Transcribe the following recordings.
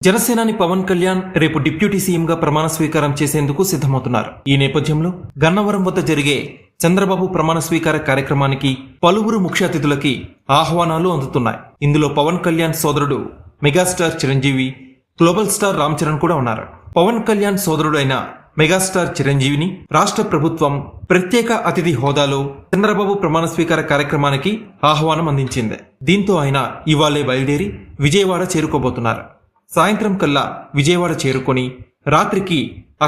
జనసేనాని పవన్ కళ్యాణ్ రేపు డిప్యూటీ సీఎంగా ప్రమాణ స్వీకారం చేసేందుకు సిద్ధమవుతున్నారు. ఈ నేపథ్యంలో గన్నవరం వద్ద జరిగే చంద్రబాబు ప్రమాణ స్వీకార కార్యక్రమానికి పలువురు ముఖ్య అతిథులకి ఆహ్వానాలు అందుతున్నాయి. ఇందులో పవన్ కళ్యాణ్ సోదరుడు megastar Chiranjeevi, global star Ram Charan కూడా ఉన్నారు. పవన్ కళ్యాణ్ సోదరుడు అయిన మెగాస్టార్ చిరంజీవిని రాష్ట్ర ప్రభుత్వం ప్రత్యేక అతిథి హోదాలో చంద్రబాబు ప్రమాణ స్వీకార కార్యక్రమానికి ఆహ్వానం అందించింది. దీంతో ఆయన ఇవాళే బయలుదేరి విజయవాడ చేరుకోబోతున్నారు. సాయంత్రం కల్లా విజయవాడ చేరుకొని రాత్రికి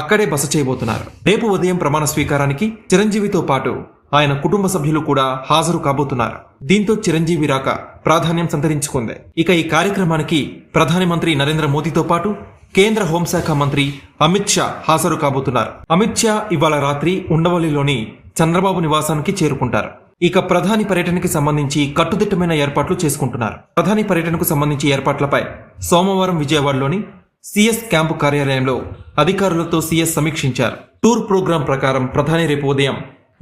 అక్కడే బస చేయబోతున్నారు. రేపు ఉదయం ప్రమాణ స్వీకారానికి చిరంజీవితో పాటు ఆయన కుటుంబ సభ్యులు కూడా హాజరు కాబోతున్నారు. దీంతో చిరంజీవి రాక ప్రాధాన్యం సంతరించుకుంది. ఇక ఈ కార్యక్రమానికి ప్రధాని మంత్రి నరేంద్ర మోదీతో పాటు కేంద్ర హోంశాఖ మంత్రి అమిత్ షా హాజరు కాబోతున్నారు. అమిత్ షా ఇవాళ రాత్రి ఉండవల్లిలోని చంద్రబాబు నివాసానికి చేరుకుంటారు. ఇక ప్రధాని పర్యటనకి సంబంధించి కట్టుదిట్టమైన ఏర్పాట్లు చేసుకుంటున్నారు. ప్రధాని పర్యటనకు సంబంధించి ఏర్పాట్లపై సోమవారం విజయవాడలోని సిఎస్ క్యాంపు కార్యాలయంలో అధికారులతో సిఎస్ సమీక్షించారు. టూర్ ప్రోగ్రాం ప్రకారం ప్రధాని రేపు ఉదయం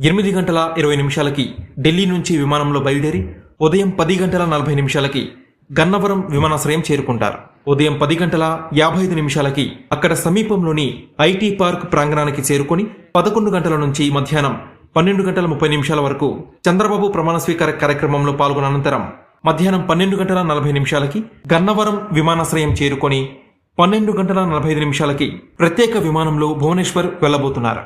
8:20 ఢిల్లీ నుంచి విమానంలో బయలుదేరి ఉదయం 10:40 గన్నవరం విమానాశ్రయం చేరుకుంటారు. ఉదయం 10:55 అక్కడ సమీపంలోని ఐటీ పార్క్ ప్రాంగణానికి చేరుకొని 11 గంటల నుంచి మధ్యాహ్నం 12:30 వరకు చంద్రబాబు ప్రమాణ స్వీకార కార్యక్రమంలో పాల్గొన్న అనంతరం మధ్యాహ్నం 12:40 గన్నవరం విమానాశ్రయం చేరుకొని 12:45 ప్రత్యేక విమానంలో భువనేశ్వర్ వెళ్లబోతున్నారు.